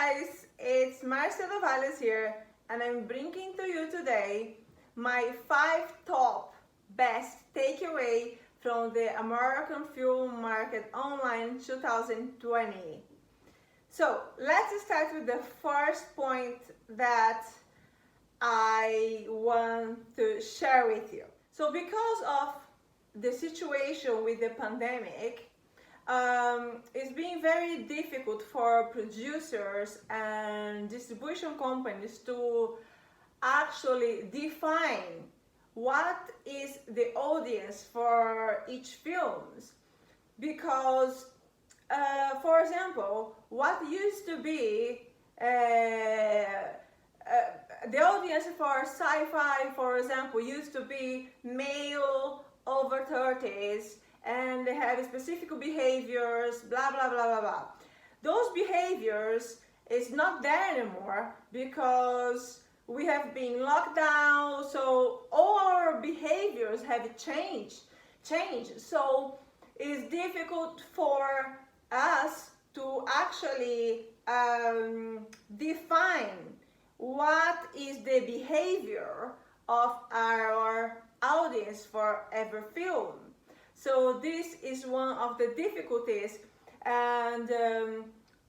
guys, it's Marcelo Valles here, and I'm bringing to you today my 5 top best takeaway from the American film market online 2020. So let's start with the first point that I want to share with you. So because of the situation with the pandemic, it's been very difficult for producers and distribution companies to actually define what is the audience for each film. Because, for example, what used to be the audience for sci-fi, for example, used to be male over 30s, and they have specific behaviors, blah, blah, blah, blah, blah. Those behaviors is not there anymore because we have been locked down, so all our behaviors have changed. So it's difficult for us to actually define what is the behavior of our audience for every film. So this is one of the difficulties, and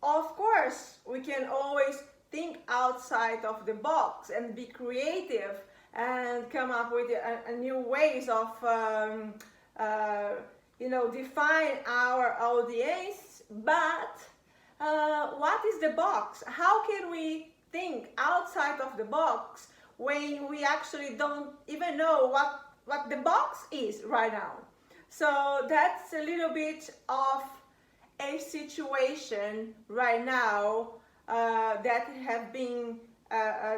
of course we can always think outside of the box and be creative and come up with new ways of define our audience. But what is the box? How can we think outside of the box when we actually don't even know what the box is right now? So that's a little bit of a situation right now that have been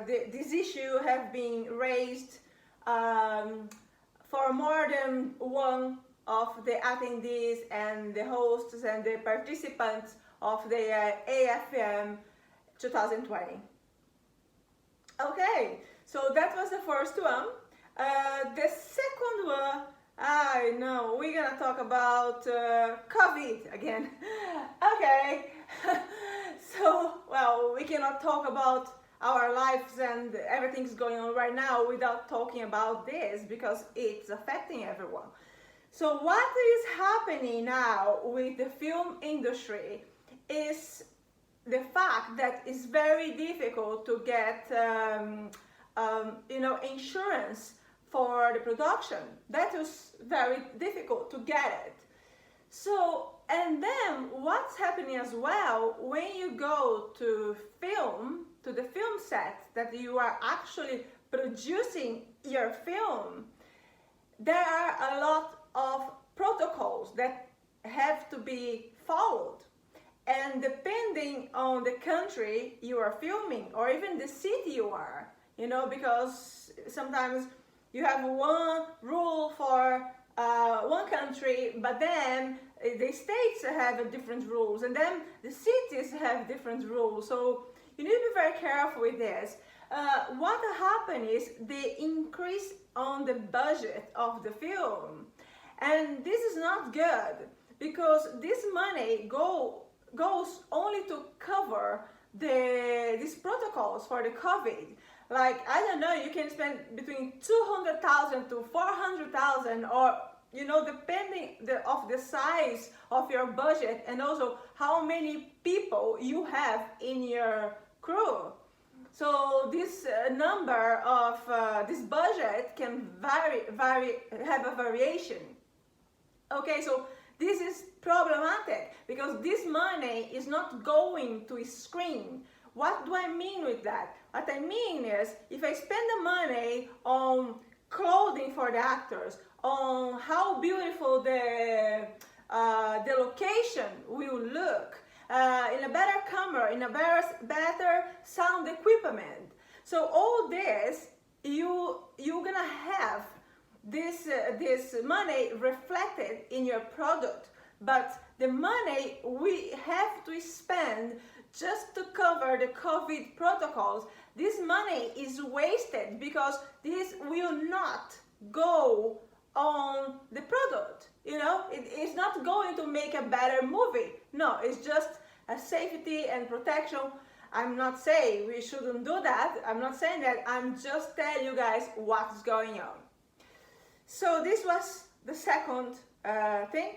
this issue have been raised for more than one of the attendees and the hosts and the participants of the AFM 2020. Okay, so that was the first one. The second one, I know, we're gonna talk about COVID again. Okay, so, well, we cannot talk about our lives and everything's going on right now without talking about this because it's affecting everyone. So what is happening now with the film industry is the fact that it's very difficult to get insurance for the production. That was very difficult to get it. So, and then what's happening as well, when you go to the film set that you are actually producing your film, there are a lot of protocols that have to be followed. And depending on the country you are filming, or even the city you are, because sometimes you have one rule for one country, but then the states have different rules, and then the cities have different rules. So you need to be very careful with this. What happened is the increase on the budget of the film, and this is not good because this money goes only to cover these protocols for the COVID. Like, I don't know, you can spend between 200,000 to 400,000, or depending of the size of your budget, and also how many people you have in your crew. So this number of this budget can have a variation. Okay, so this is problematic because this money is not going to a screen. What do I mean with that? What I mean is, if I spend the money on clothing for the actors, on how beautiful the location will look, in a better camera, in a better sound equipment. So all this, you're gonna have this money reflected in your product. But the money we have to spend just to cover the COVID protocols, this money is wasted because this will not go on the product. It's not going to make a better movie. No, it's just a safety and protection I'm not saying we shouldn't do that. I'm not saying that. I'm just telling you guys what's going on. So this was the second thing.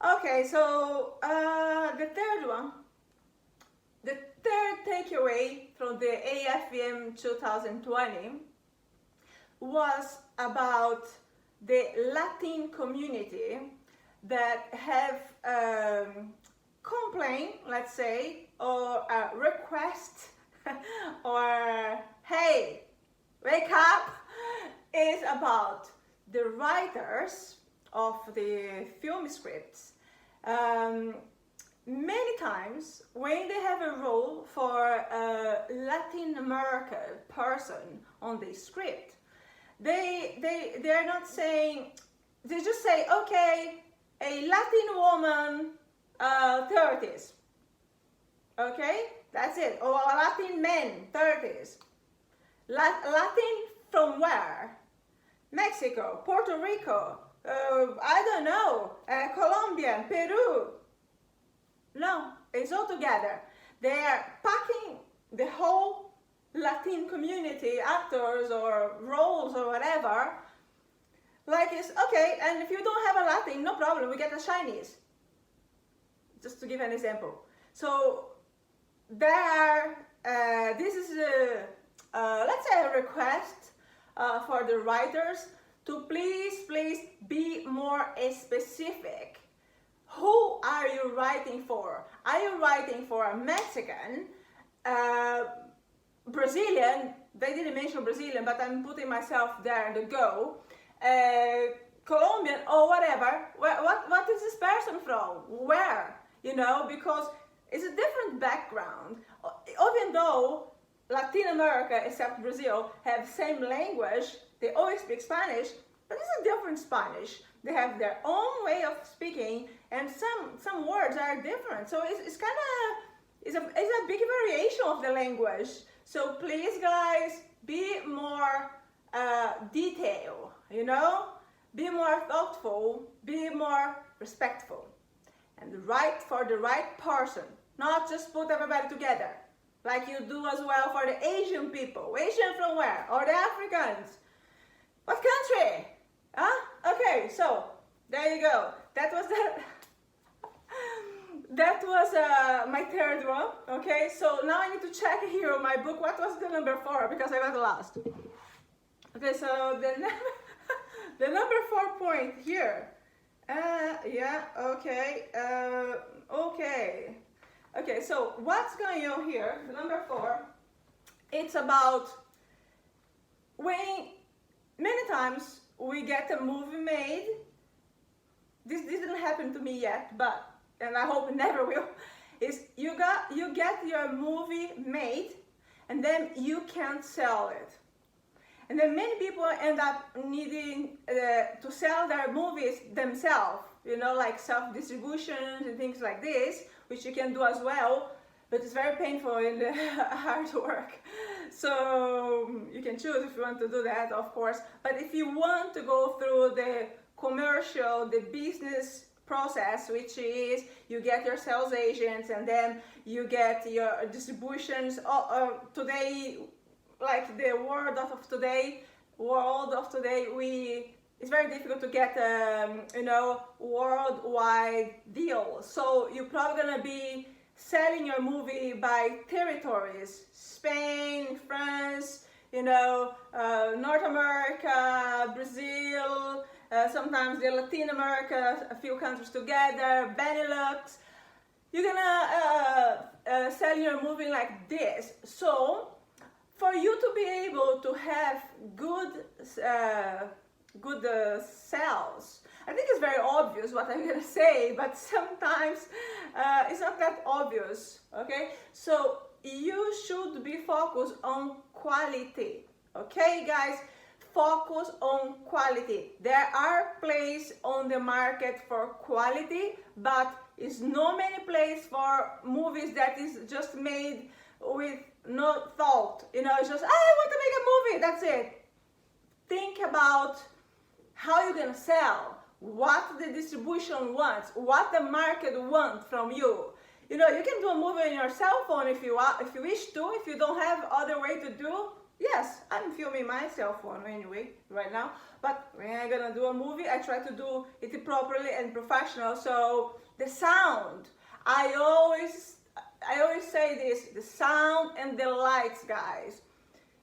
Okay, so the third one, the third takeaway from the AFM 2020 was about the Latin community that have complaint, let's say, or a request, or hey, wake up, is about the writers of the film scripts. Many times when they have a role for a Latin American person on the script, they're not saying, they just say, okay, a Latin woman, 30s, okay, that's it, or a Latin man, 30s. Latin from where? Mexico, Puerto Rico, I don't know, Colombia, Peru. No, it's all together. They are packing the whole Latin community, actors or roles or whatever, like it's okay, and if you don't have a Latin, no problem, we get a Chinese. Just to give an example. So there are, this is let's say a request for the writers to please be more specific. Who are you writing for? Are you writing for a Mexican, Brazilian? They didn't mention Brazilian, but I'm putting myself there in the go. Colombian or whatever. What is this person from? Where? You know, because it's a different background. Even though Latin America, except Brazil, have same language, they always speak Spanish, but it's a different Spanish. They have their own way of speaking, and some words are different. So it's kind of, it's a big variation of the language. So please, guys, be more detailed, you know? Be more thoughtful, be more respectful. And write for the right person, not just put everybody together, like you do as well for the Asian people. Asian from where? Or the Africans? What country? Huh? Okay, so there you go. That was my third one. Okay, so now I need to check here on my book what was the number 4, because I got lost. Okay, so the number 4 point here. Yeah, okay, okay, so what's going on here, the number 4, it's about when many times we get a movie made. This didn't happen to me yet, but, and I hope it never will, is you get your movie made and then you can't sell it. And then many people end up needing to sell their movies themselves, you know, like self-distributions and things like this, which you can do as well, but it's very painful and hard work. So you can choose if you want to do that, of course. But if you want to go through the commercial, the business process, which is you get your sales agents and then you get your distributions. Today, like the world of today, it's very difficult to get you know, worldwide deal. So you're probably gonna be selling your movie by territories: Spain, France, you know, North America, Brazil, sometimes the Latin America, a few countries together, Benelux. You're gonna sell your movie like this. So for you to be able to have good sales, I think it's very obvious what I'm gonna say, but sometimes it's not that obvious, okay? So you should be focused on quality, okay, guys? Focus on quality. There are places on the market for quality, but it's no many place for movies that is just made with no thought. You know, it's just, I want to make a movie, that's it. Think about how you're gonna sell, what the distribution wants, what the market wants from you. You know, you can do a movie on your cell phone if you wish to. If you don't have other way to do, yes, I'm filming my cell phone anyway right now. But when I'm gonna do a movie, I try to do it properly and professional. So the sound, I always say this: the sound and the lights, guys.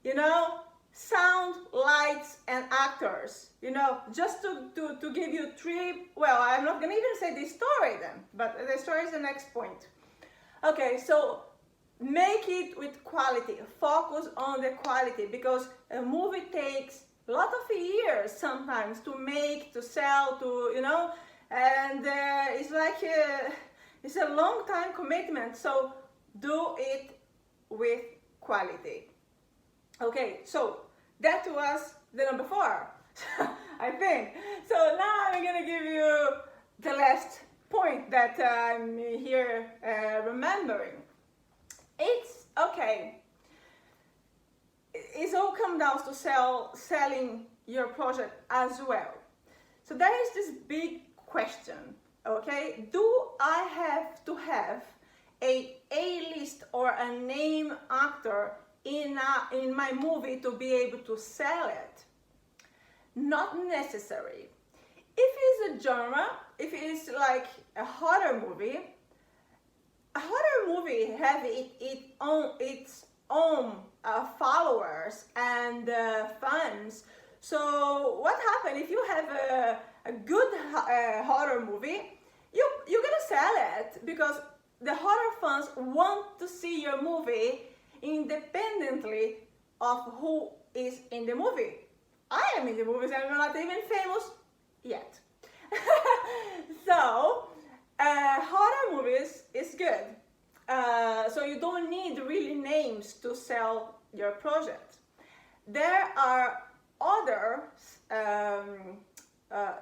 You know, sound, lights, and actors. You know, just to give you three. Well, I'm not gonna even say the story then, but the story is the next point. Okay, so make it with quality. Focus on the quality, because a movie takes a lot of years sometimes to make, to sell, to, you know, and it's like it's a long time commitment. So do it with quality. Okay, so that was the number 4, I think. So now I'm gonna give you the last point that I'm here remembering. It's okay. It's all come down to selling your project as well. So there is this big question, okay? Do I have to have a A-list or a name actor in my movie to be able to sell it? Not necessary. If it's a genre, if it's like a horror movie have its own followers and fans. So what happens if you have a good horror movie? You're gonna sell it because the horror fans want to see your movie independently of who is in the movie. I am in the movies and I'm not even famous yet. So horror movies is good. So you don't need really names to sell your project. There are others,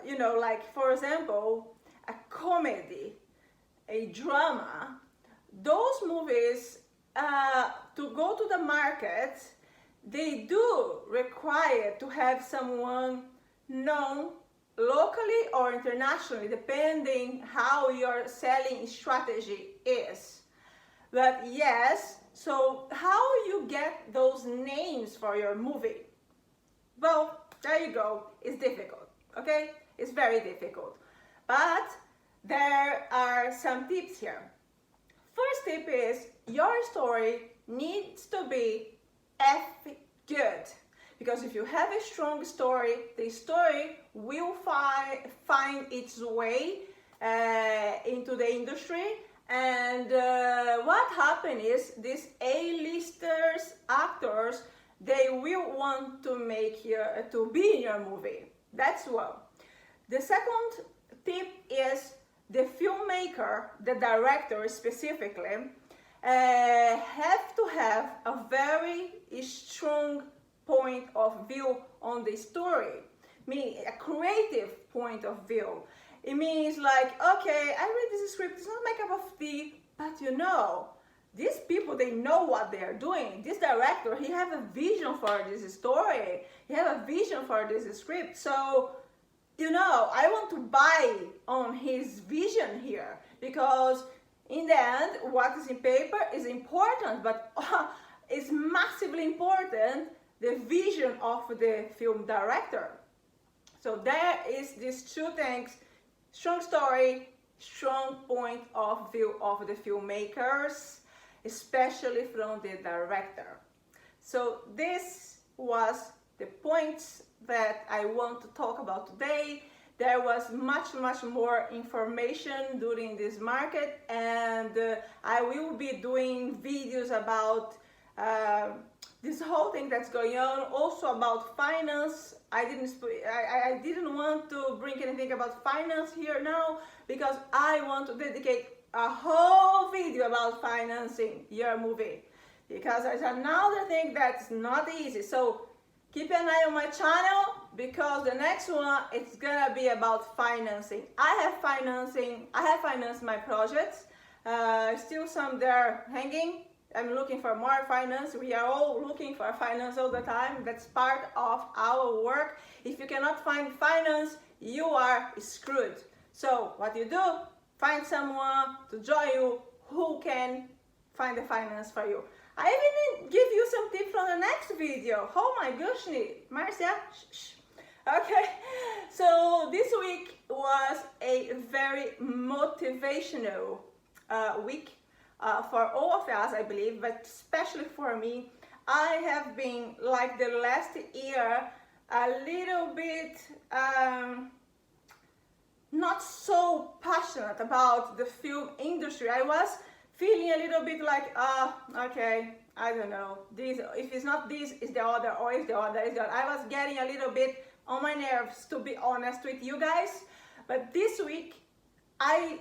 you know, like for example, a comedy, a drama. Those movies, to go to the market, they do require to have someone known locally or internationally, depending how your selling strategy is. But yes, so how you get those names for your movie? Well, there you go. It's difficult, okay? It's very difficult. But there are some tips here. First tip is your story needs to be good. Because if you have a strong story, the story will find its way into the industry. And what happens is these A-listers, actors, they will want to to be in your movie. That's one. The second tip is the filmmaker, the director specifically, have to have a very strong point of view on the story, meaning a creative point of view. It means like, okay, I read this script, it's not my cup of tea, but you know, these people, they know what they're doing. This director, he have a vision for this story, he have a vision for this script. So, you know, I want to buy on his vision here, because in the end, what is in paper is important, but it's massively important the vision of the film director. So there is these two things: strong story, strong point of view of the filmmakers, especially from the director. So this was the points that I want to talk about today. There was much more information during this market, and I will be doing videos about this whole thing that's going on, also about finance. I didn't want to bring anything about finance here now, because I want to dedicate a whole video about financing your movie, because there's another thing that's not easy. So keep an eye on my channel, because the next one, it's gonna be about financing. I have financed my projects, still some there hanging. I'm looking for more finance. We are all looking for finance all the time. That's part of our work. If you cannot find finance, you are screwed. So what you do, find someone to join you who can find the finance for you. I even give you some tips from the next video. Oh my goodness, Marcia. Shh. Okay, so this week was a very motivational week for all of us, I believe, but especially for me. I have been, like the last year, a little bit not so passionate about the film industry. I was feeling a little bit like, okay, I don't know, this, if it's not this, it's the other, or it's the other, it's the other. I was getting a little bit on my nerves, to be honest with you guys. But this week, I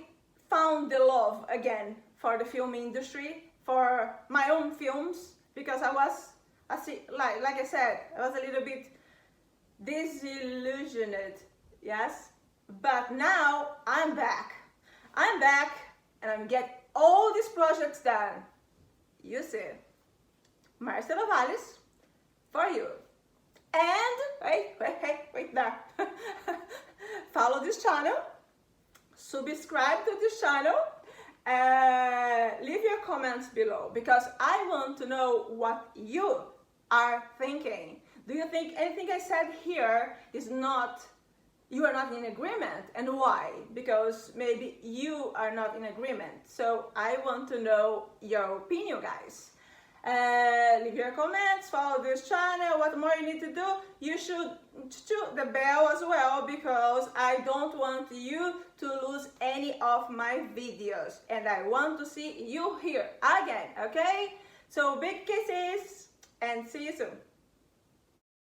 found the love again for the film industry, for my own films, because I was, like I said, I was a little bit disillusioned, yes? But now I'm back. I'm back and I'm getting all these projects done. You see, Marcelo Valles for you. And wait there. Follow this channel, subscribe to this channel, leave your comments below, because I want to know what you are thinking. Do you think anything I said here is not, you are not in agreement, and why? Because maybe you are not in agreement. So I want to know your opinion, guys. Leave your comments, follow this channel. What more you need to do? You should shoot the bell as well, because I don't want you to lose any of my videos, and I want to see you here again, okay? So big kisses and see you soon.